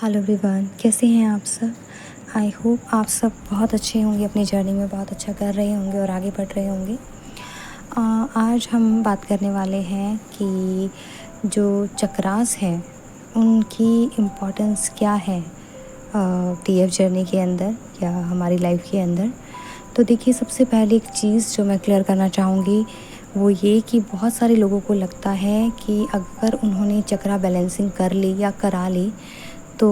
Hello everyone, कैसे हैं आप सब। आई होप आप सब बहुत अच्छे होंगे, अपनी जर्नी में बहुत अच्छा कर रहे होंगे और आगे बढ़ रहे होंगे। आज हम बात करने वाले हैं कि जो चक्रास है उनकी इम्पोर्टेंस क्या है टीएफ जर्नी के अंदर या हमारी लाइफ के अंदर। तो देखिए, सबसे पहले एक चीज़ जो मैं क्लियर करना चाहूँगी वो ये कि बहुत सारे लोगों को लगता है कि अगर उन्होंने चक्रा बैलेंसिंग कर ली या करा ली तो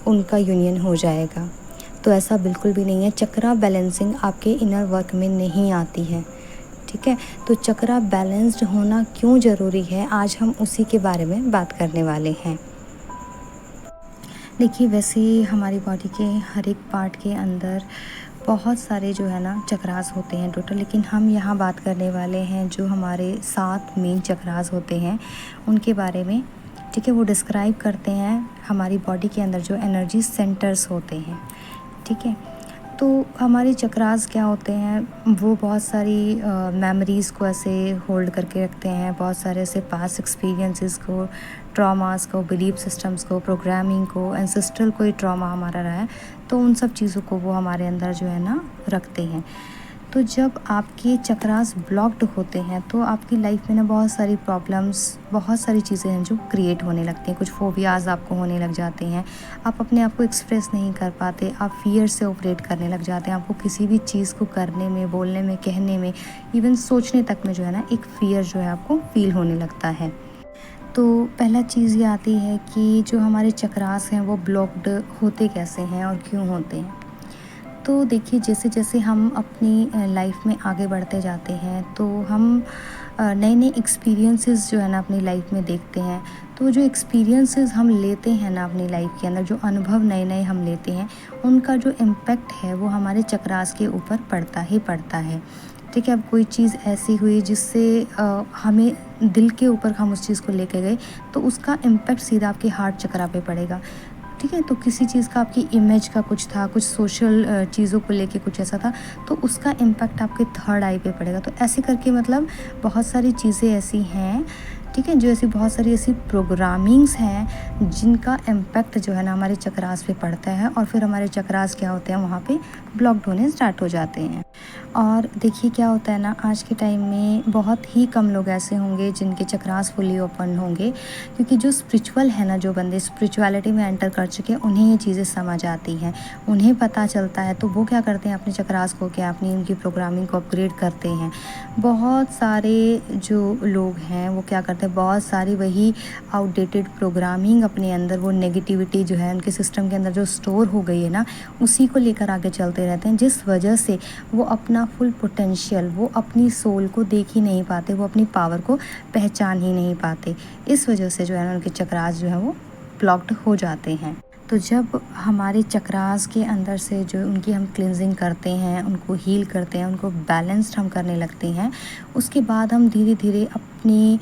उनका यूनियन हो जाएगा। तो ऐसा बिल्कुल भी नहीं है। चक्रा बैलेंसिंग आपके इनर वर्क में नहीं आती है, ठीक है। तो चक्रा बैलेंस्ड होना क्यों ज़रूरी है, आज हम उसी के बारे में बात करने वाले हैं। देखिए, वैसे हमारी बॉडी के हर एक पार्ट के अंदर बहुत सारे जो है ना चक्रास होते हैं टोटल, लेकिन हम यहाँ बात करने वाले हैं जो हमारे 7 मेन चक्रास होते हैं उनके बारे में, ठीक है। वो डिस्क्राइब करते हैं हमारी बॉडी के अंदर जो एनर्जी सेंटर्स होते हैं, ठीक है। तो हमारे चक्रास क्या होते हैं, वो बहुत सारी मेमोरीज़ को ऐसे होल्ड करके रखते हैं, बहुत सारे ऐसे पास्ट एक्सपीरियंसेस को, ट्रॉमास को, बिलीफ सिस्टम्स को, प्रोग्रामिंग को, एंसेस्ट्रल कोई ट्रॉमा हमारा रहा है तो उन सब चीज़ों को वो हमारे अंदर जो है ना रखते हैं। तो जब आपके चक्रास ब्लॉक्ड होते हैं तो आपकी लाइफ में ना बहुत सारी प्रॉब्लम्स, बहुत सारी चीज़ें हैं जो क्रिएट होने लगती हैं। कुछ फोबियाज़ आपको होने लग जाते हैं, आप अपने आप को एक्सप्रेस नहीं कर पाते, आप फियर से ऑपरेट करने लग जाते हैं। आपको किसी भी चीज़ को करने में, बोलने में, कहने में, इवन सोचने तक में जो है ना एक फ़ियर जो है आपको फील होने लगता है। तो पहला चीज़ ये आती है कि जो हमारे चक्रास हैं वो ब्लॉक्ड होते कैसे हैं और क्यों होते हैं। तो देखिए, जैसे जैसे हम अपनी लाइफ में आगे बढ़ते जाते हैं तो हम नए नए एक्सपीरियंसेस जो है ना अपनी लाइफ में देखते हैं। तो जो एक्सपीरियंसेस हम लेते हैं ना अपनी लाइफ के अंदर, जो अनुभव नए नए हम लेते हैं, उनका जो इम्पेक्ट है वो हमारे चक्रास के ऊपर पड़ता ही पड़ता है, ठीक है। अब कोई चीज़ ऐसी हुई जिससे हमें दिल के ऊपर हम उस चीज़ को लेके गए तो उसका इम्पेक्ट सीधा आपके हार्ट चक्रा पे पड़ेगा, ठीक है। तो किसी चीज़ का, आपकी इमेज का कुछ था, कुछ सोशल चीज़ों को लेके कुछ ऐसा था तो उसका इम्पैक्ट आपके थर्ड आई पे पड़ेगा। तो ऐसे करके मतलब बहुत सारी चीज़ें ऐसी हैं, ठीक है, जो ऐसी बहुत सारी ऐसी प्रोग्रामिंग्स हैं जिनका इम्पैक्ट जो है ना हमारे चक्रास पे पड़ता है और फिर हमारे चक्रास क्या होते हैं वहाँ पे ब्लॉक्ड होने स्टार्ट हो जाते हैं। और देखिए क्या होता है ना, आज के टाइम में बहुत ही कम लोग ऐसे होंगे जिनके चक्रास फुली ओपन होंगे, क्योंकि जो स्पिरिचुअल है ना, जो बंदे स्पिरिचुअलिटी में एंटर कर चुके हैं उन्हें ये चीज़ें समझ आती हैं, उन्हें पता चलता है। तो वो क्या करते हैं, अपने चक्रास को क्या, अपनी उनकी प्रोग्रामिंग को अपग्रेड करते हैं। बहुत सारे जो लोग हैं वो क्या करते हैं, बहुत सारी वही आउटडेटेड प्रोग्रामिंग अपने अंदर, वो नेगेटिविटी जो है उनके सिस्टम के अंदर जो स्टोर हो गई है ना, उसी को लेकर आगे चलते रहते हैं, जिस वजह से वो अपना फुल पोटेंशियल, वो अपनी सोल को देख ही नहीं पाते, वो अपनी पावर को पहचान ही नहीं पाते। इस वजह से जो है ना उनके चक्रास जो है वो ब्लॉक्ड हो जाते हैं। तो जब हमारे चक्रास के अंदर से जो उनकी हम क्लिनजिंग करते हैं, उनको हील करते हैं, उनको बैलेंस्ड हम करने लगते हैं, उसके बाद हम धीरे धीरे अपनी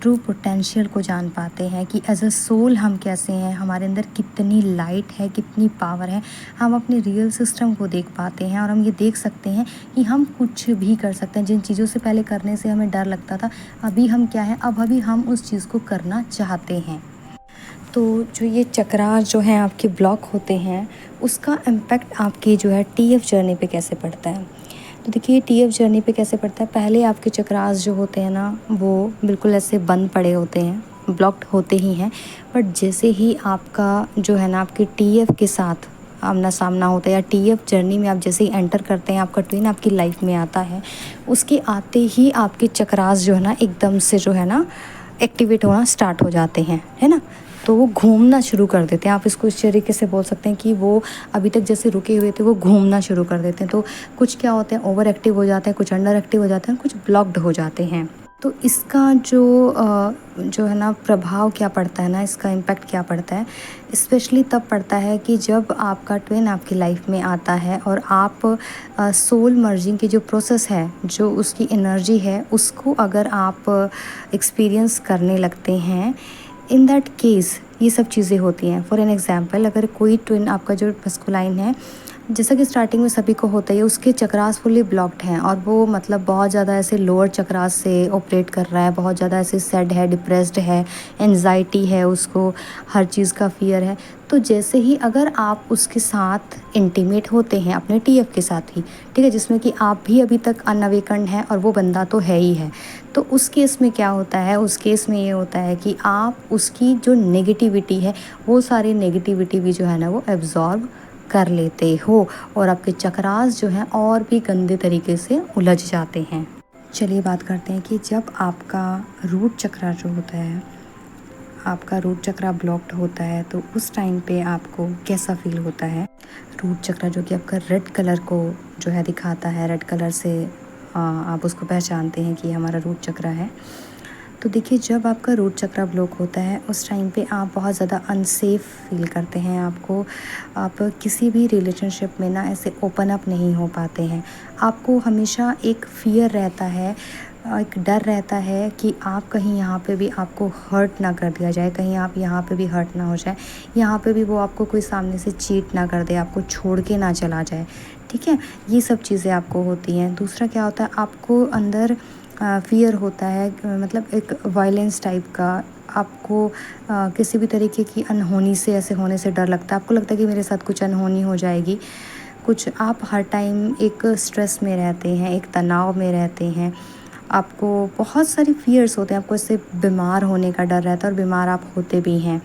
ट्रू पोटेंशियल को जान पाते हैं कि एज अ सोल हम कैसे हैं, हमारे अंदर कितनी लाइट है, कितनी पावर है। हम अपने रियल सिस्टम को देख पाते हैं और हम ये देख सकते हैं कि हम कुछ भी कर सकते हैं। जिन चीज़ों से पहले करने से हमें डर लगता था, अभी हम क्या है, अब अभी हम उस चीज़ को करना चाहते हैं। तो जो ये चक्रास जो हैं आपके ब्लॉक होते हैं, उसका इम्पैक्ट आपकी जो है टीएफ जर्नी पे कैसे पड़ता है। तो देखिए, टीएफ जर्नी पे कैसे पड़ता है, पहले आपके चक्रास जो होते हैं ना वो बिल्कुल ऐसे बंद पड़े होते हैं, ब्लॉक्ड होते ही हैं। बट जैसे ही आपका जो है ना आपके टीएफ के साथ आमना सामना होता है या टीएफ जर्नी में आप जैसे ही एंटर करते हैं, आपका ट्विन आपकी लाइफ में आता है, उसके आते ही आपके चक्रास जो है ना एकदम से जो है ना एक्टिवेट होना स्टार्ट हो जाते हैं, है ना। तो वो घूमना शुरू कर देते हैं। आप इसको इस तरीके से बोल सकते हैं कि वो अभी तक जैसे रुके हुए थे वो घूमना शुरू कर देते हैं। तो कुछ क्या होते हैं, ओवर एक्टिव हो जाते हैं, कुछ अंडर एक्टिव हो जाते हैं, कुछ ब्लॉक्ड हो जाते हैं। तो इसका जो है ना प्रभाव क्या पड़ता है ना, इसका इम्पैक्ट क्या पड़ता है, स्पेशली तब पड़ता है कि जब आपका ट्विन आपकी लाइफ में आता है और आप सोल मर्जिंग की जो प्रोसेस है, जो उसकी एनर्जी है, उसको अगर आप एक्सपीरियंस करने लगते हैं। इन दैट केस ये सब चीज़ें होती हैं। फॉर एन एग्ज़ाम्पल, अगर कोई ट्विन आपका जो मस्कुलाइन है, जैसा कि स्टार्टिंग में सभी को होता है, उसके चक्रास फुल्ली ब्लॉक्ड हैं और वो मतलब बहुत ज़्यादा ऐसे लोअर चक्रास से ऑपरेट कर रहा है, बहुत ज़्यादा ऐसे सैड है, डिप्रेस्ड है, एंजाइटी है, उसको हर चीज़ का फ़ियर है। तो जैसे ही अगर आप उसके साथ इंटीमेट होते हैं अपने टीएफ के साथ ही, ठीक है, जिसमें कि आप भी अभी तक अनअवेकन्ड हैं और वो बंदा तो है ही है, तो उस केस में क्या होता है, उस केस में ये होता है कि आप उसकी जो नेगेटिविटी है, वो सारी नेगेटिविटी भी जो है ना वो एब्ज़ॉर्ब कर लेते हो और आपके चक्रास जो हैं और भी गंदे तरीके से उलझ जाते हैं। चलिए बात करते हैं कि जब आपका रूट चक्रा जो होता है, आपका रूट चक्रा ब्लॉक्ड होता है, तो उस टाइम पे आपको कैसा फ़ील होता है। रूट चक्रा जो कि आपका रेड कलर को जो है दिखाता है, रेड कलर से आप उसको पहचानते हैं कि हमारा रूट चक्रा है। तो देखिए, जब आपका रूट चक्रा ब्लॉक होता है उस टाइम पे आप बहुत ज़्यादा अनसेफ फ़ील करते हैं। आप किसी भी रिलेशनशिप में ना ऐसे ओपन अप नहीं हो पाते हैं। आपको हमेशा एक फ़ियर रहता है, एक डर रहता है कि आप कहीं यहाँ पे भी आपको हर्ट ना कर दिया जाए, कहीं आप यहाँ पे भी हर्ट ना हो जाए, यहाँ पे भी वो आपको कोई सामने से चीट ना कर दे, आपको छोड़ के ना चला जाए, ठीक है। ये सब चीज़ें आपको होती हैं। दूसरा क्या होता है, आपको अंदर फ़ियर होता है, मतलब एक वायलेंस टाइप का। आपको किसी भी तरीके की अनहोनी से, ऐसे होने से डर लगता है। आपको लगता है कि मेरे साथ कुछ अनहोनी हो जाएगी, कुछ। आप हर टाइम एक स्ट्रेस में रहते हैं, एक तनाव में रहते हैं। आपको बहुत सारी फ़ियर्स होते हैं, आपको इससे बीमार होने का डर रहता है और बीमार आप होते भी हैं।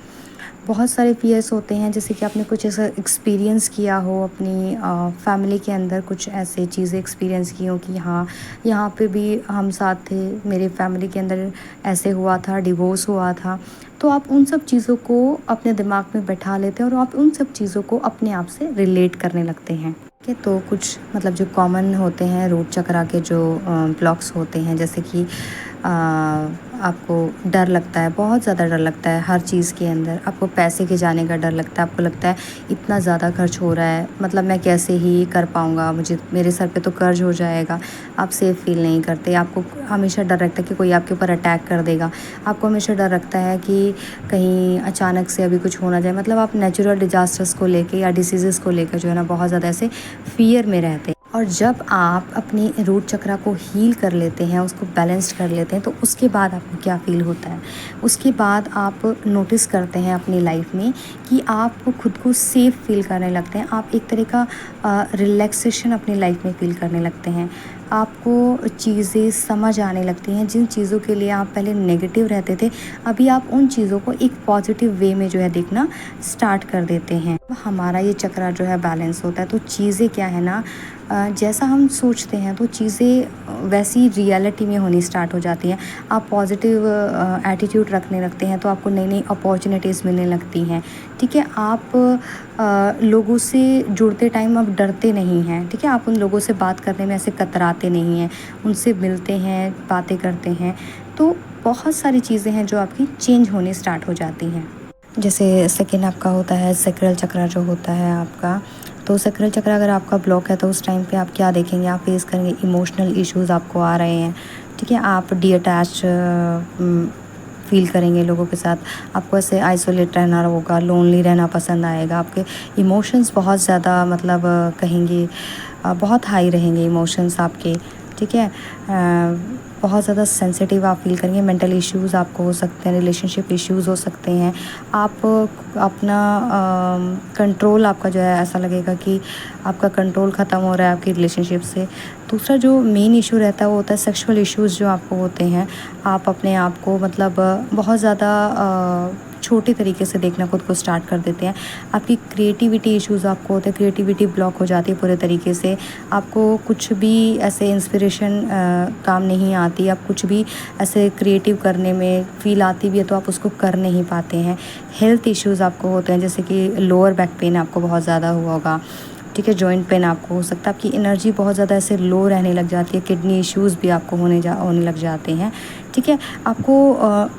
बहुत सारे फ़ियर्स होते हैं, जैसे कि आपने कुछ ऐसा एक्सपीरियंस किया हो अपनी फैमिली के अंदर, कुछ ऐसे चीज़ें एक्सपीरियंस की हो कि हाँ, यहाँ पे भी हम साथ थे, मेरे फैमिली के अंदर ऐसे हुआ था, डिवोर्स हुआ था। तो आप उन सब चीज़ों को अपने दिमाग में बैठा लेते हैं और आप उन सब चीज़ों को अपने आप से रिलेट करने लगते हैं। ठीक है, तो कुछ मतलब जो कॉमन होते हैं रूट चक्रा के जो ब्लॉक्स होते हैं, जैसे कि आपको डर लगता है, बहुत ज़्यादा डर लगता है हर चीज़ के अंदर। आपको पैसे के जाने का डर लगता है, आपको लगता है इतना ज़्यादा खर्च हो रहा है, मतलब मैं कैसे ही कर पाऊँगा, मेरे सर पे तो कर्ज हो जाएगा। आप सेफ़ फ़ील नहीं करते, आपको हमेशा डर रहता है कि कोई आपके ऊपर अटैक कर देगा। आपको हमेशा डर लगता है कि कहीं अचानक से अभी कुछ हो ना जाए, मतलब आप नेचुरल डिज़ास्टर्स को लेके या डिसीज़ेज़ को लेकर जो है ना बहुत ज़्यादा ऐसे फ़ियर में रहते हैं। और जब आप अपनी रूट चक्रा को हील कर लेते हैं, उसको बैलेंस्ड कर लेते हैं, तो उसके बाद आपको क्या फ़ील होता है, उसके बाद आप नोटिस करते हैं अपनी लाइफ में कि आप खुद को सेफ़ फ़ील करने लगते हैं। आप एक तरह का रिलैक्सेशन अपनी लाइफ में फ़ील करने लगते हैं। आपको चीज़ें समझ आने लगती हैं, जिन चीज़ों के लिए आप पहले नेगेटिव रहते थे, अभी आप उन चीज़ों को एक पॉजिटिव वे में जो है देखना स्टार्ट कर देते हैं। हमारा ये चक्रा जो है बैलेंस होता है, तो चीज़ें क्या है ना, जैसा हम सोचते हैं तो चीज़ें वैसी रियलिटी में होनी स्टार्ट हो जाती हैं। आप पॉजिटिव एटीट्यूड रखने लगते हैं तो आपको नई नई अपॉर्चुनिटीज़ मिलने लगती हैं, ठीक है। आप लोगों से जुड़ते टाइम अब डरते नहीं हैं, ठीक है। आप उन लोगों से बात करने में ऐसे कतराते नहीं हैं, उनसे मिलते हैं, बातें करते हैं। तो बहुत सारी चीज़ें हैं जो आपकी चेंज होने स्टार्ट हो जाती हैं। जैसे सेकंड आपका होता है सैक्रल चक्रा जो होता है आपका, तो सैक्रल चक्रा अगर आपका ब्लॉक है तो उस टाइम पे आप क्या देखेंगे, आप फेस करेंगे इमोशनल इश्यूज़ आपको आ रहे हैं, ठीक है। आप डीअटैच फ़ील करेंगे लोगों के साथ, आपको ऐसे आइसोलेट रहना होगा, लोनली रहना पसंद आएगा। आपके इमोशंस बहुत ज़्यादा मतलब कहेंगे बहुत हाई रहेंगे इमोशंस आपके, ठीक है। बहुत ज़्यादा सेंसिटिव आप फ़ील करेंगे। मेंटल इश्यूज़ आपको हो सकते हैं, रिलेशनशिप इश्यूज़ हो सकते हैं। आप अपना कंट्रोल आपका जो है ऐसा लगेगा कि आपका कंट्रोल ख़त्म हो रहा है आपकी रिलेशनशिप से। दूसरा जो मेन इशू रहता है वो होता है सेक्सुअल इश्यूज़ जो आपको होते हैं। आप अपने आप को मतलब बहुत ज़्यादा छोटे तरीके से देखना खुद को स्टार्ट कर देते हैं। आपकी क्रिएटिविटी इश्यूज़ आपको होते हैं, क्रिएटिविटी ब्लॉक हो जाती है पूरे तरीके से। आपको कुछ भी ऐसे इंस्पिरेशन काम नहीं आती, आप कुछ भी ऐसे क्रिएटिव करने में फ़ील आती भी है तो आप उसको कर नहीं पाते हैं। हेल्थ इश्यूज़ आपको होते हैं, जैसे कि लोअर बैक पेन आपको बहुत ज़्यादा हुआ होगा, ठीक है। जॉइंट पेन आपको हो सकता है, आपकी एनर्जी बहुत ज़्यादा ऐसे लो रहने लग जाती है। किडनी इश्यूज़ भी आपको होने लग जाते हैं, ठीक है। आपको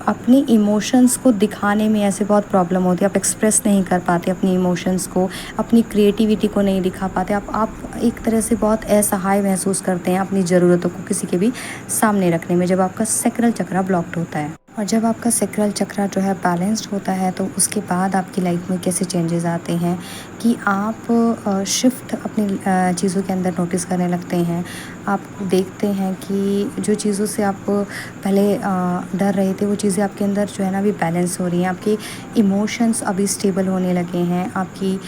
अपने इमोशंस को दिखाने में ऐसे बहुत प्रॉब्लम होती है, आप एक्सप्रेस नहीं कर पाते अपनी इमोशंस को, अपनी क्रिएटिविटी को नहीं दिखा पाते। आप एक तरह से बहुत असहाय महसूस करते हैं अपनी ज़रूरतों को किसी के भी सामने रखने में, जब आपका सैक्रल चक्रा ब्लॉक्ड होता है। और जब आपका सैक्रल चक्रा जो है बैलेंस्ड होता है तो उसके बाद आपकी लाइफ में कैसे चेंजेस आते हैं कि आप शिफ्ट अपनी चीज़ों के अंदर नोटिस करने लगते हैं। आप देखते हैं कि जो चीज़ों से आप पहले डर रहे थे वो चीज़ें आपके अंदर जो है ना अभी बैलेंस हो रही हैं। आपके इमोशंस अभी स्टेबल होने लगे हैं, आपकी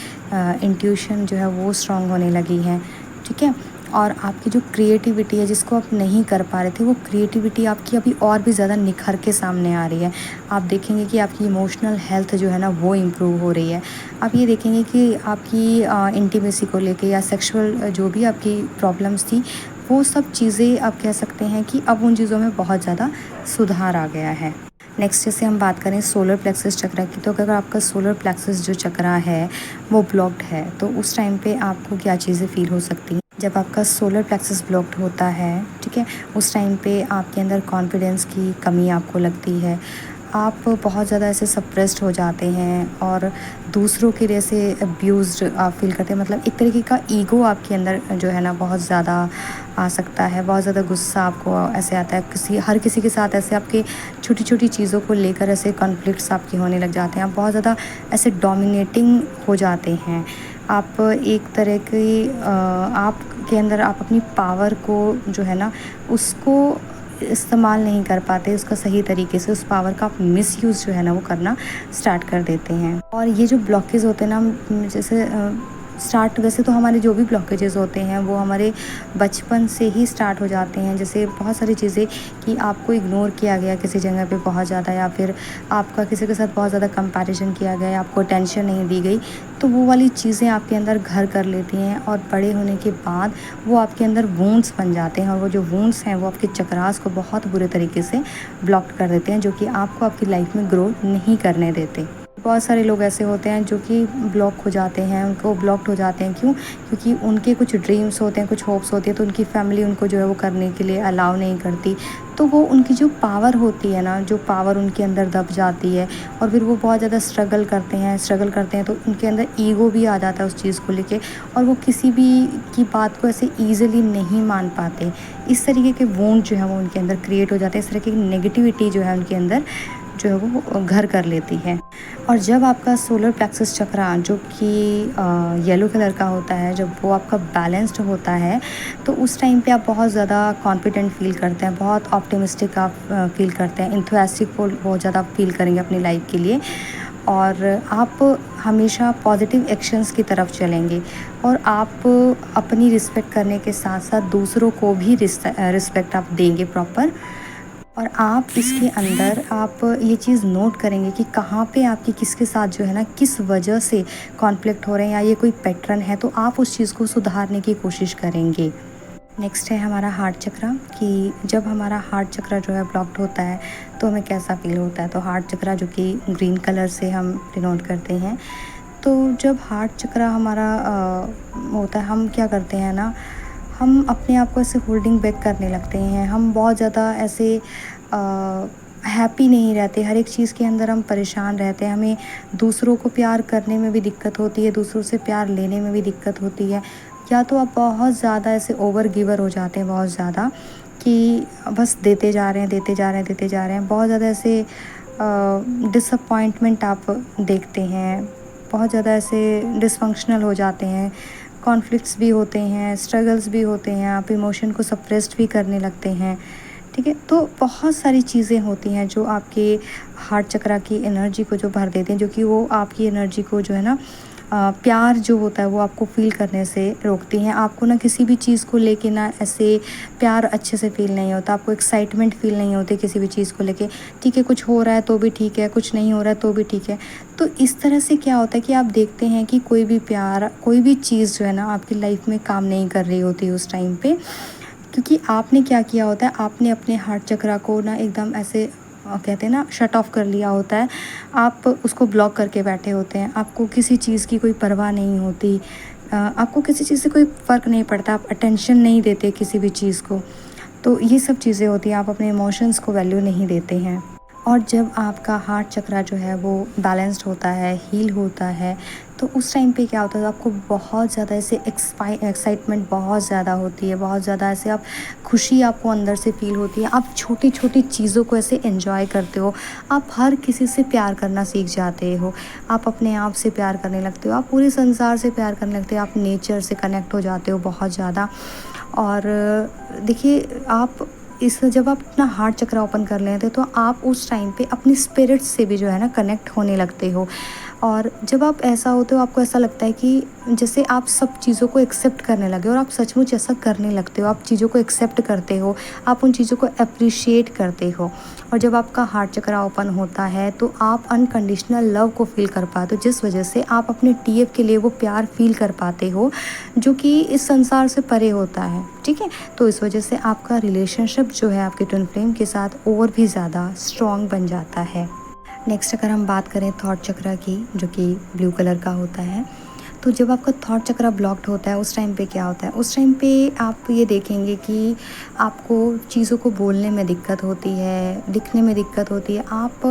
इंट्यूशन जो है वो स्ट्रॉन्ग होने लगी है, ठीक है। और आपकी जो क्रिएटिविटी है जिसको आप नहीं कर पा रहे थे, वो क्रिएटिविटी आपकी अभी और भी ज़्यादा निखर के सामने आ रही है। आप देखेंगे कि आपकी इमोशनल हेल्थ जो है ना वो इम्प्रूव हो रही है। आप ये देखेंगे कि आपकी इंटीमेसी को लेके या सेक्सुअल जो भी आपकी प्रॉब्लम्स थी, वो सब चीज़ें आप कह सकते हैं कि अब उन चीज़ों में बहुत ज़्यादा सुधार आ गया है। नेक्स्ट जैसे हम बात करें सोलर प्लेक्सस चक्रा की, तो अगर आपका सोलर प्लेक्सस जो चक्रा है वो ब्लॉक्ड है तो उस टाइम पे आपको क्या चीज़ें फ़ील हो सकती हैं। जब आपका सोलर प्लेक्सस ब्लॉक्ड होता है, ठीक है, उस टाइम पे आपके अंदर कॉन्फिडेंस की कमी आपको लगती है। आप बहुत ज़्यादा ऐसे सप्रेस्ड हो जाते हैं और दूसरों के जैसे अब्यूज़्ड आप फ़ील करते हैं। मतलब एक तरीके का ईगो आपके अंदर जो है ना बहुत ज़्यादा आ सकता है। बहुत ज़्यादा गुस्सा आपको ऐसे आता है, हर किसी के साथ ऐसे आपके छोटी-छोटी चीज़ों को लेकर ऐसे कॉन्फ्लिक्ट्स आपके होने लग जाते हैं। आप बहुत ज़्यादा ऐसे डोमिनेटिंग हो जाते हैं। आप एक तरह की आपके अंदर आप अपनी पावर को जो है ना उसको इस्तेमाल नहीं कर पाते उसका सही तरीके से, उस पावर का आप मिसयूज़ जो है ना वो करना स्टार्ट कर देते हैं। और ये जो ब्लॉकेज होते हैं ना, जैसे स्टार्ट वैसे तो हमारे जो भी ब्लॉकेजेस होते हैं वो हमारे बचपन से ही स्टार्ट हो जाते हैं। जैसे बहुत सारी चीज़ें कि आपको इग्नोर किया गया किसी जगह पे बहुत ज़्यादा, या फिर आपका किसी के साथ बहुत ज़्यादा कंपैरिजन किया गया, आपको टेंशन नहीं दी गई, तो वो वाली चीज़ें आपके अंदर घर कर लेती हैं और बड़े होने के बाद वो आपके अंदर वूंड्स बन जाते हैं। और वो जो वूंड्स हैं वो आपके चक्रास को बहुत बुरे तरीके से ब्लॉक कर देते हैं, जो कि आपको आपकी लाइफ में ग्रो नहीं करने देते। बहुत सारे लोग ऐसे होते हैं जो कि ब्लॉक हो जाते हैं, उनको ब्लॉक्ड हो जाते हैं। क्यों? क्योंकि उनके कुछ ड्रीम्स होते हैं, कुछ होप्स होती है, तो उनकी फैमिली उनको जो है वो करने के लिए अलाउ नहीं करती। तो वो उनकी जो पावर होती है ना, जो पावर उनके अंदर दब जाती है और फिर वो बहुत ज़्यादा स्ट्रगल करते हैं तो उनके अंदर ईगो भी आ जाता है उस चीज़ को लेके, और वो किसी भी की बात को ऐसे ईज़िली नहीं मान पाते। इस तरीके के वुंड जो है वो उनके अंदर क्रिएट हो जाते हैं। इस तरह की नेगेटिविटी जो है उनके अंदर जो है वो घर कर लेती है। और जब आपका सोलर प्लेक्सस चक्रा जो कि येलो कलर का होता है, जब वो आपका बैलेंस्ड होता है तो उस टाइम पे आप बहुत ज़्यादा कॉन्फिडेंट फील करते हैं, बहुत ऑप्टिमिस्टिक आप फील करते हैं, इंथुसियास्टिक बहुत ज़्यादा फील करेंगे अपनी लाइफ के लिए। और आप हमेशा पॉजिटिव एक्शंस की तरफ चलेंगे और आप अपनी रिस्पेक्ट करने के साथ साथ दूसरों को भी रिस्पेक्ट आप देंगे प्रॉपर। और आप इसके अंदर आप ये चीज़ नोट करेंगे कि कहाँ पे आपकी किसके साथ जो है ना किस वजह से कॉन्फ्लिक्ट हो रहे हैं, या ये कोई पैटर्न है तो आप उस चीज़ को सुधारने की कोशिश करेंगे। नेक्स्ट है हमारा हार्ट चक्रा, कि जब हमारा हार्ट चक्रा जो है ब्लॉक्ड होता है तो हमें कैसा फील होता है। तो हार्ट चक्रा जो कि ग्रीन कलर से हम डिनोट करते हैं, तो जब हार्ट चक्रा हमारा होता है, हम क्या करते हैं ना, हम अपने आप को ऐसे होल्डिंग बैक करने लगते हैं। हम बहुत ज़्यादा ऐसे हैप्पी नहीं रहते, हर एक चीज़ के अंदर हम परेशान रहते हैं। हमें दूसरों को प्यार करने में भी दिक्कत होती है, दूसरों से प्यार लेने में भी दिक्कत होती है। या तो आप बहुत ज़्यादा ऐसे ओवर गिवर हो जाते हैं, बहुत ज़्यादा कि बस देते जा रहे हैं, देते जा रहे हैं, देते जा रहे हैं। बहुत ज़्यादा ऐसे डिसअपॉइंटमेंट आप देखते हैं, बहुत ज़्यादा ऐसे डिसफंक्शनल हो जाते हैं, कॉन्फ्लिक्ट्स भी होते हैं, स्ट्रगल्स भी होते हैं, आप इमोशन को सप्रेस्ड भी करने लगते हैं, ठीक है। तो बहुत सारी चीज़ें होती हैं जो आपके हार्ट चक्रा की एनर्जी को जो भर देते हैं, जो कि वो आपकी एनर्जी को जो है ना प्यार जो होता है वो आपको फ़ील करने से रोकती हैं। आपको ना किसी भी चीज़ को लेके ना ऐसे प्यार अच्छे से फ़ील नहीं होता, आपको एक्साइटमेंट फ़ील नहीं होती किसी भी चीज़ को लेके। ठीक है, कुछ हो रहा है तो भी ठीक है, कुछ नहीं हो रहा है तो भी ठीक है। तो इस तरह से क्या होता है कि आप देखते हैं कि कोई भी प्यार, कोई भी चीज़ जो है ना आपकी लाइफ में काम नहीं कर रही होती उस टाइम पे, क्योंकि आपने क्या किया होता है, आपने अपने हार्ट चक्रा को ना एकदम ऐसे कहते हैं ना शट ऑफ कर लिया होता है। आप उसको ब्लॉक करके बैठे होते हैं, आपको किसी चीज़ की कोई परवाह नहीं होती, आपको किसी चीज़ से कोई फ़र्क नहीं पड़ता, आप अटेंशन नहीं देते किसी भी चीज़ को। तो ये सब चीज़ें होती हैं, आप अपने इमोशंस को वैल्यू नहीं देते हैं। और जब आपका हार्ट चक्रा जो है वो बैलेंस्ड होता है, हील होता है, तो उस टाइम पे क्या होता है, आपको बहुत ज़्यादा ऐसे एक्साइटमेंट बहुत ज़्यादा होती है, बहुत ज़्यादा ऐसे आप खुशी आपको अंदर से फ़ील होती है। आप छोटी-छोटी चीज़ों को ऐसे एन्जॉय करते हो, आप हर किसी से प्यार करना सीख जाते हो, आप अपने आप से प्यार करने लगते हो, आप पूरे संसार से प्यार करने लगते हो, आप नेचर से कनेक्ट हो जाते हो बहुत ज़्यादा। और देखिए, आप इस जब आप अपना हार्ट चक्र ओपन कर लेते हो तो आप उस टाइम पे अपनी स्पिरिट से भी जो है ना कनेक्ट होने लगते हो। और जब आप ऐसा होते हो, आपको ऐसा लगता है कि जैसे आप सब चीज़ों को एक्सेप्ट करने लगे, और आप सचमुच ऐसा करने लगते हो, आप चीज़ों को एक्सेप्ट करते हो, आप उन चीज़ों को अप्रिशिएट करते हो। और जब आपका हार्ट चक्र ओपन होता है तो आप अनकंडीशनल लव को फ़ील कर पाते हो, जिस वजह से आप अपने टीएफ के लिए वो प्यार फ़ील कर पाते हो जो कि इस संसार से परे होता है, ठीक है? तो इस वजह से आपका रिलेशनशिप जो है आपके ट्विन फ्लेम के साथ और भी ज़्यादा स्ट्रॉन्ग बन जाता है। नेक्स्ट अगर हम बात करें थॉट चक्रा की, जो कि ब्लू कलर का होता है, तो जब आपका थॉट चक्रा ब्लॉक्ड होता है उस टाइम पे क्या होता है, उस टाइम पे आप ये देखेंगे कि आपको चीज़ों को बोलने में दिक्कत होती है, लिखने में दिक्कत होती है, आप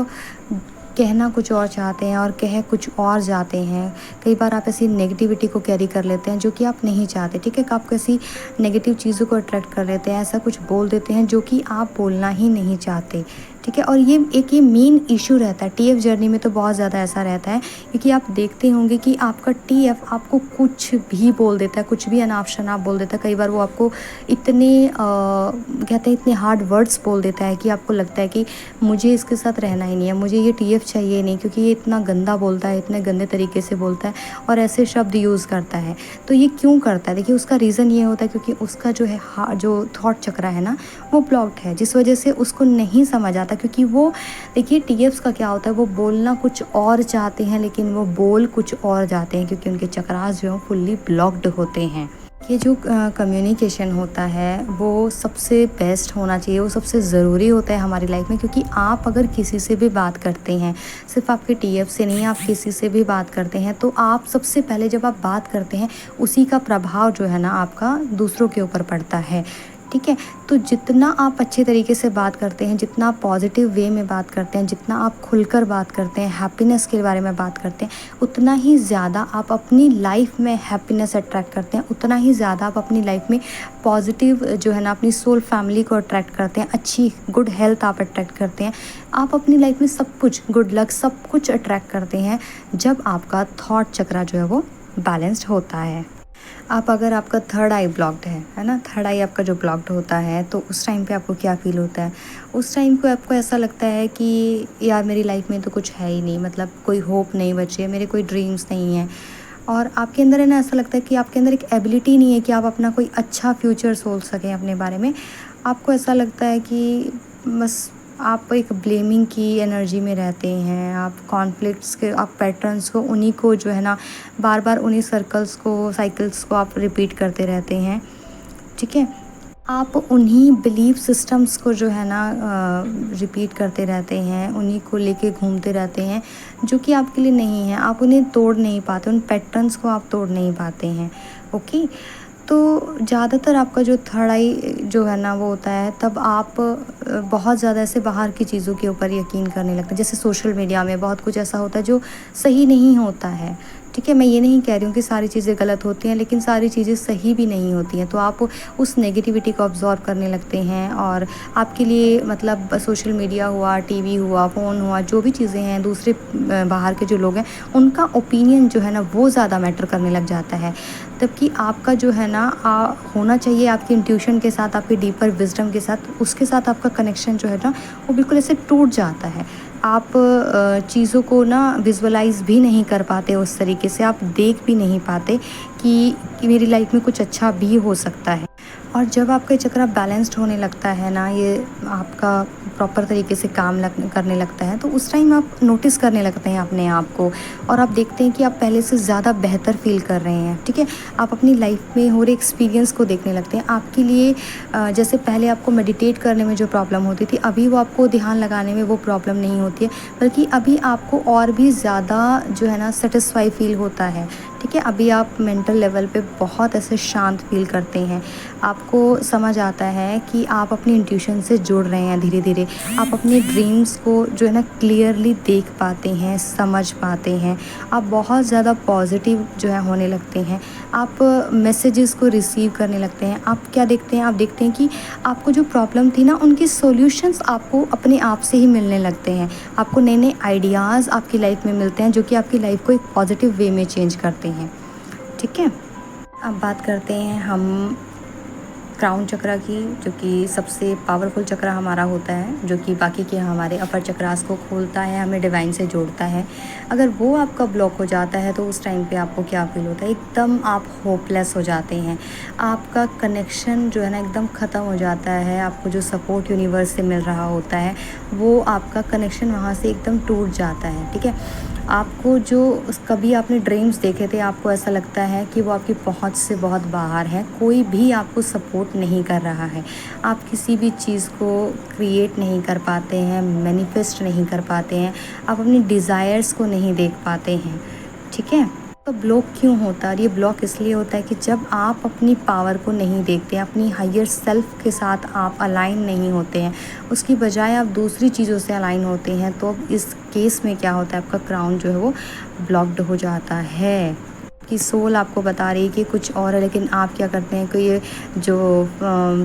कहना कुछ और चाहते हैं और कह कुछ और जाते हैं। कई बार आप ऐसी नेगेटिविटी को कैरी कर लेते हैं जो कि आप नहीं चाहते, ठीक है? आप कैसी नेगेटिव चीज़ों को अट्रैक्ट कर लेते हैं, ऐसा कुछ बोल देते हैं जो कि आप बोलना ही नहीं चाहते, ठीक है? और ये मेन इशू रहता है टीएफ जर्नी में, तो बहुत ज़्यादा ऐसा रहता है, क्योंकि आप देखते होंगे कि आपका टीएफ आपको कुछ भी बोल देता है, कुछ भी अनाप शनाप बोल देता है। कई बार वो आपको इतने कहते हैं इतने हार्ड वर्ड्स बोल देता है कि आपको लगता है कि मुझे इसके साथ रहना ही नहीं है, मुझे ये टीएफ चाहिए नहीं, क्योंकि ये इतना गंदा बोलता है, इतने गंदे तरीके से बोलता है और ऐसे शब्द यूज़ करता है। तो ये क्यों करता है? देखिए, उसका रीज़न ये होता है क्योंकि उसका जो है जो थॉट चक्रा है ना, वो ब्लॉक्ड है, जिस वजह से उसको नहीं समझ आता। क्योंकि वो देखिए, टीएफ्स का क्या होता है, वो बोलना कुछ और चाहते हैं लेकिन वो बोल कुछ और जाते हैं, क्योंकि उनके चक्रास जो हैं फुल्ली ब्लॉक्ड होते हैं। ये जो कम्युनिकेशन होता है वो सबसे बेस्ट होना चाहिए, वो सबसे ज़रूरी होता है हमारी लाइफ में, क्योंकि आप अगर किसी से भी बात करते हैं, सिर्फ आपके टीएफ से नहीं, आप किसी से भी बात करते हैं, तो आप सबसे पहले जब आप बात करते हैं उसी का प्रभाव जो है ना आपका दूसरों के ऊपर पड़ता है, ठीक है? तो जितना आप अच्छे तरीके से बात करते हैं, जितना आप पॉजिटिव वे में बात करते हैं, जितना आप खुलकर बात करते हैं, हैप्पीनेस के बारे में बात करते हैं, उतना ही ज़्यादा आप अपनी लाइफ में हैप्पीनेस अट्रैक्ट करते हैं, उतना ही ज़्यादा आप अपनी लाइफ में पॉजिटिव जो है ना अपनी सोल फैमिली को अट्रैक्ट करते हैं, अच्छी गुड हेल्थ आप अट्रैक्ट करते हैं, आप अपनी लाइफ में सब कुछ गुड लक सब कुछ अट्रैक्ट करते हैं जब आपका थॉट चक्रा जो है वो बैलेंस्ड होता है। आप अगर आपका थर्ड आई ब्लॉक्ड है ना, थर्ड आई आपका जो ब्लॉक्ड होता है, तो उस टाइम पे आपको क्या फ़ील होता है? उस टाइम को आपको ऐसा लगता है कि यार मेरी लाइफ में तो कुछ है ही नहीं, मतलब कोई होप नहीं बची है, मेरे कोई ड्रीम्स नहीं हैं। और आपके अंदर है ना, ऐसा लगता है कि आपके अंदर एक एबिलिटी नहीं है कि आप अपना कोई अच्छा फ्यूचर सोच सकें अपने बारे में। आपको ऐसा लगता है कि बस आप एक ब्लेमिंग की एनर्जी में रहते हैं, आप कॉन्फ्लिक्ट्स के आप पैटर्न्स को उन्हीं को जो है ना बार बार उन्हीं साइकिल्स को आप रिपीट करते रहते हैं, ठीक है? आप उन्हीं बिलीफ सिस्टम्स को जो है ना रिपीट करते रहते हैं, उन्हीं को लेके घूमते रहते हैं जो कि आपके लिए नहीं है, आप उन्हें तोड़ नहीं पाते, उन पैटर्न्स को आप तोड़ नहीं पाते हैं, ओके? तो ज़्यादातर आपका जो थर्ड आई जो है ना वो होता है, तब आप बहुत ज़्यादा ऐसे बाहर की चीज़ों के ऊपर यकीन करने लगते हैं। जैसे सोशल मीडिया में बहुत कुछ ऐसा होता है जो सही नहीं होता है, ठीक है? मैं ये नहीं कह रही हूँ कि सारी चीज़ें गलत होती हैं, लेकिन सारी चीज़ें सही भी नहीं होती हैं। तो आप उस नेगेटिविटी को ऑब्ज़र्व करने लगते हैं और आपके लिए मतलब सोशल मीडिया हुआ, टीवी हुआ, फ़ोन हुआ, जो भी चीज़ें हैं, दूसरे बाहर के जो लोग हैं, उनका ओपिनियन जो है ना वो ज़्यादा मैटर करने लग जाता है। जबकि आपका जो है ना होना चाहिए आपकी इंट्यूशन के साथ, आपके डीपर विज़डम के साथ, उसके साथ आपका कनेक्शन जो है ना वो बिल्कुल ऐसे टूट जाता है। आप चीज़ों को ना विज़ुअलाइज़ भी नहीं कर पाते उस तरीके से, आप देख भी नहीं पाते कि मेरी लाइफ में कुछ अच्छा भी हो सकता है। और जब आपका ये चक्रा बैलेंस्ड होने लगता है ना, ये आपका प्रॉपर तरीके से काम करने लगता है, तो उस टाइम आप नोटिस करने लगते हैं अपने आप को और आप देखते हैं कि आप पहले से ज़्यादा बेहतर फ़ील कर रहे हैं, ठीक है? आप अपनी लाइफ में हो रहे एक्सपीरियंस को देखने लगते हैं। आपके लिए जैसे पहले आपको मेडिटेट करने में जो प्रॉब्लम होती थी, अभी वो आपको ध्यान लगाने में वो प्रॉब्लम नहीं होती है, बल्कि अभी आपको और भी ज़्यादा जो है ना सेटिस्फाई फ़ील होता है, ठीक ठीक है। अभी आप मेंटल लेवल पे बहुत ऐसे शांत फील करते हैं, आपको समझ आता है कि आप अपनी इंट्यूशन से जुड़ रहे हैं धीरे धीरे। आप अपने ड्रीम्स को जो है ना क्लियरली देख पाते हैं, समझ पाते हैं। आप बहुत ज़्यादा पॉजिटिव जो है होने लगते हैं। आप मैसेजेस को रिसीव करने लगते हैं। आप क्या देखते हैं, आप देखते हैं कि आपको जो प्रॉब्लम थी ना उनकी सॉल्यूशंस आपको अपने आप से ही मिलने लगते हैं। आपको नए नए आइडियाज़ आपकी लाइफ में मिलते हैं जो कि आपकी लाइफ को एक पॉजिटिव वे में चेंज करते हैं। ठीक है। अब बात करते हैं हम क्राउन चक्रा की, जो कि सबसे पावरफुल चक्रा हमारा होता है, जो कि बाकी के हमारे अपर चक्रास को खोलता है, हमें डिवाइन से जोड़ता है। अगर वो आपका ब्लॉक हो जाता है तो उस टाइम पे आपको क्या फील होता है, एकदम आप होपलेस हो जाते हैं। आपका कनेक्शन जो है ना एकदम ख़त्म हो जाता है। आपको जो सपोर्ट यूनिवर्स से मिल रहा होता है वो आपका कनेक्शन वहाँ से एकदम टूट जाता है। ठीक है। आपको जो कभी आपने ड्रीम्स देखे थे, आपको ऐसा लगता है कि वो आपकी पहुंच से बहुत बाहर है, कोई भी आपको सपोर्ट नहीं कर रहा है। आप किसी भी चीज़ को क्रिएट नहीं कर पाते हैं, मैनिफेस्ट नहीं कर पाते हैं, आप अपनी डिज़ायर्स को नहीं देख पाते हैं। ठीक है। तो ब्लॉक क्यों होता है? ये ब्लॉक इसलिए होता है कि जब आप अपनी पावर को नहीं देखते, अपनी हायर सेल्फ के साथ आप अलाइन नहीं होते हैं, उसकी बजाय आप दूसरी चीज़ों से अलाइन होते हैं, तो अब इस केस में क्या होता है, आपका क्राउन जो है वो ब्लॉक्ड हो जाता है। कि सोल आपको बता रही है कि कुछ और है, लेकिन आप क्या करते हैं कि ये जो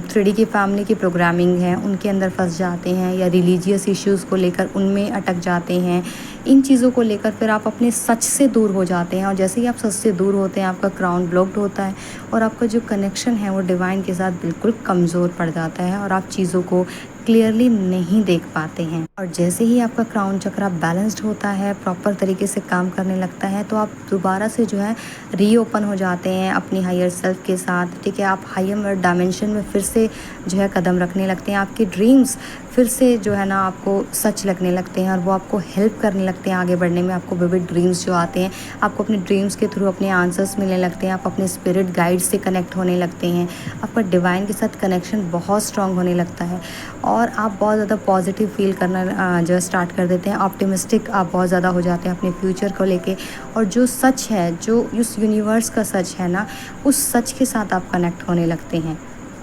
3D की फैमिली की प्रोग्रामिंग है उनके अंदर फंस जाते हैं, या रिलीजियस इश्यूज़ को लेकर उनमें अटक जाते हैं। इन चीज़ों को लेकर फिर आप अपने सच से दूर हो जाते हैं, और जैसे ही आप सच से दूर होते हैं आपका क्राउन ब्लॉक्ड होता है, और आपका जो कनेक्शन है वो डिवाइन के साथ बिल्कुल कमज़ोर पड़ जाता है, और आप चीज़ों को क्लियरली नहीं देख पाते हैं। और जैसे ही आपका क्राउन चक्रा बैलेंस्ड होता है, प्रॉपर तरीके से काम करने लगता है, तो आप दोबारा से जो है रीओपन हो जाते हैं अपनी हायर सेल्फ के साथ। ठीक है। आप हायर डायमेंशन में फिर से जो है कदम रखने लगते हैं। आपके ड्रीम्स फिर से जो है ना आपको सच लगने लगते हैं, और वो आपको हेल्प करने लगते हैं आगे बढ़ने में। आपको विविड ड्रीम्स जो आते हैं, आपको अपने ड्रीम्स के थ्रू अपने आंसर्स मिलने लगते हैं। आप अपने स्पिरिट गाइड से कनेक्ट होने लगते हैं। आपका डिवाइन के साथ कनेक्शन बहुत स्ट्रांग होने लगता है, और आप बहुत ज़्यादा पॉजिटिव फील करना जो स्टार्ट कर देते हैं। ऑप्टिमिस्टिक आप बहुत ज़्यादा हो जाते हैं अपने फ्यूचर को लेके, और जो सच है, जो उस यूनिवर्स का सच है ना, उस सच के साथ आप कनेक्ट होने लगते हैं।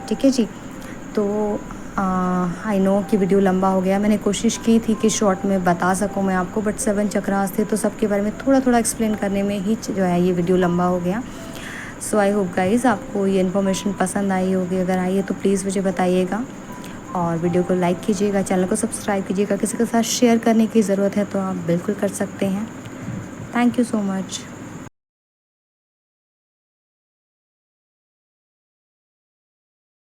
ठीक है जी। तो आई नो कि वीडियो लंबा हो गया। मैंने कोशिश की थी कि शॉर्ट में बता सकूं मैं आपको, बट 7 चक्रास थे तो सबके बारे में थोड़ा थोड़ा एक्सप्लेन करने में ही जो है ये वीडियो लंबा हो गया। सो आई होप गाइज़ आपको ये इन्फॉर्मेशन पसंद आई होगी। अगर आई है तो प्लीज़ मुझे बताइएगा, और वीडियो को लाइक कीजिएगा, चैनल को सब्सक्राइब कीजिएगा। किसी के साथ शेयर करने की ज़रूरत है तो आप बिल्कुल कर सकते हैं। Thank you so much.